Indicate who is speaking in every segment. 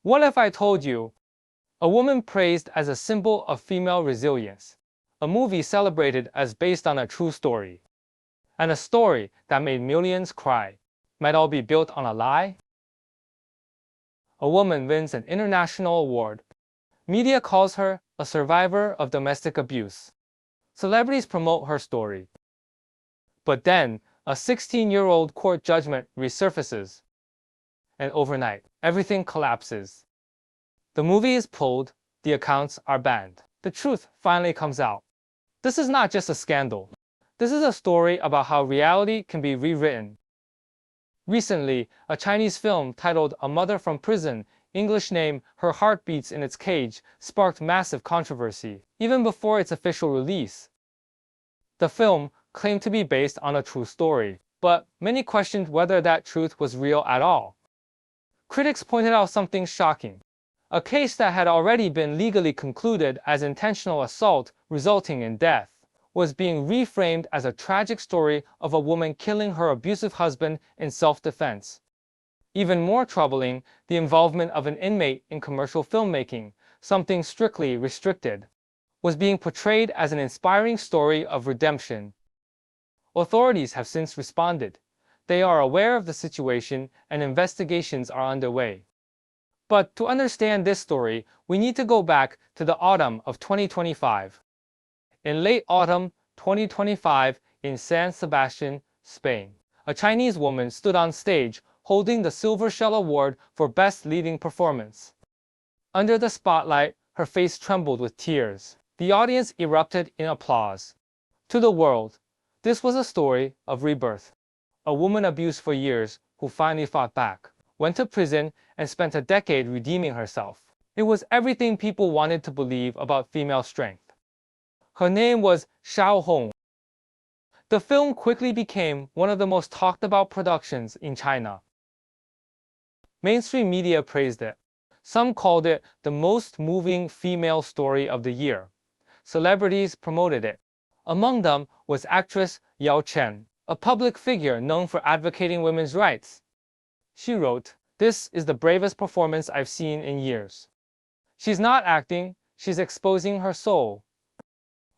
Speaker 1: What if I told you? A woman praised as a symbol of female resilience. A movie celebrated as based on a true story. And a story that made millions cry. Might all be built on a lie? A woman wins an international award. Media calls her a survivor of domestic abuse. Celebrities promote her story. But then, a 16-year-old court judgment resurfaces. And overnight, everything collapses. The movie is pulled, the accounts are banned. The truth finally comes out. This is not just a scandal. This is a story about how reality can be rewritten. Recently, a Chinese film titled A Mother from Prison, English name Her Heart Beats in Its Cage, sparked massive controversy, even before its official release. The film claimed to be based on a true story, but many questioned whether that truth was real at all. Critics pointed out something shocking. A case that had already been legally concluded as intentional assault resulting in death was being reframed as a tragic story of a woman killing her abusive husband in self-defense. Even more troubling, the involvement of an inmate in commercial filmmaking, something strictly restricted, was being portrayed as an inspiring story of redemption. Authorities have since responded. They are aware of the situation and investigations are underway. But to understand this story, we need to go back to the autumn of 2025. In late autumn 2025 in San Sebastian, Spain, a Chinese woman stood on stage holding the Silver Shell Award for Best Leading Performance. Under the spotlight, her face trembled with tears. The audience erupted in applause. To the world, this was a story of rebirth. A woman abused for years who finally fought back, went to prison, and spent a decade redeeming herself. It was everything people wanted to believe about female strength. Her name was Zhao Xiaohong. The film quickly became one of the most talked about productions in China. Mainstream media praised it. Some called it the most moving female story of the year. Celebrities promoted it. Among them was actress Yao Chen, a public figure known for advocating women's rights. She wrote, "This is the bravest performance I've seen in years. She's not acting, she's exposing her soul."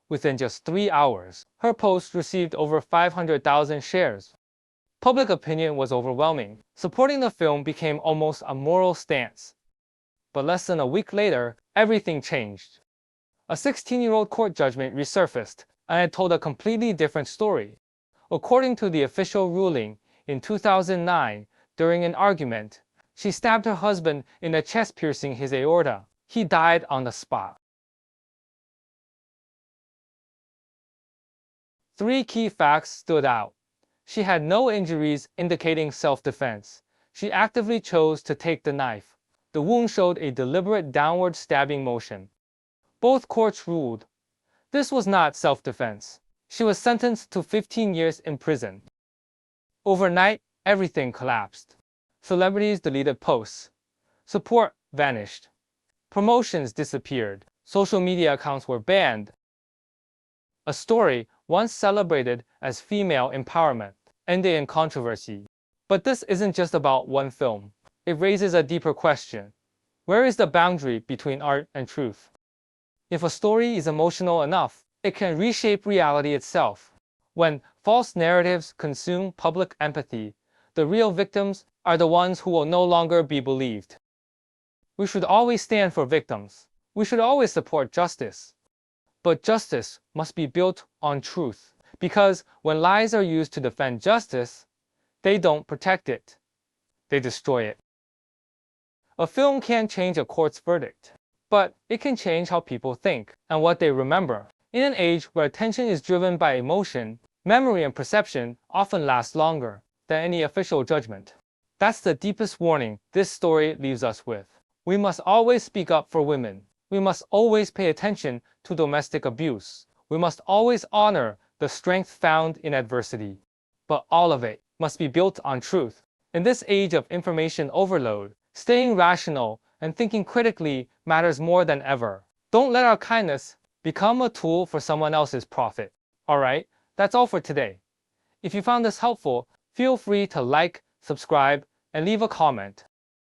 Speaker 1: Within just 3 hours, her post received over 500,000 shares. Public opinion was overwhelming. Supporting the film became almost a moral stance. But less than a week later, everything changed. A 16-year-old court judgment resurfaced, and it told a completely different story. According to the official ruling, in 2009, during an argument, she stabbed her husband in the chest, piercing his aorta. He died on the spot. 3 key facts stood out. She had no injuries indicating self-defense. She actively chose to take the knife. The wound showed a deliberate downward stabbing motion. Both courts ruled this was not self-defense. She was sentenced to 15 years in prison. Overnight, everything collapsed. Celebrities deleted posts. Support vanished. Promotions disappeared. Social media accounts were banned. A story once celebrated as female empowerment ended in controversy. But this isn't just about one film. It raises a deeper question. Where is the boundary between art and truth? If a story is emotional enough, it can reshape reality itself. When false narratives consume public empathy, the real victims are the ones who will no longer be believed. We should always stand for victims. We should always support justice. But justice must be built on truth, because when lies are used to defend justice, they don't protect it. They destroy it. A film can't change a court's verdict, but it can change how people think and what they remember. In an age where attention is driven by emotion, memory and perception often last longer than any official judgment. That's the deepest warning this story leaves us with. We must always speak up for women. We must always pay attention to domestic abuse. We must always honor the strength found in adversity. But all of it must be built on truth. In this age of information overload, staying rational and thinking critically matters more than ever. Don't let our kindness become a tool for someone else's profit. Alright, that's all for today. If you found this helpful, feel free to like, subscribe, and leave a comment.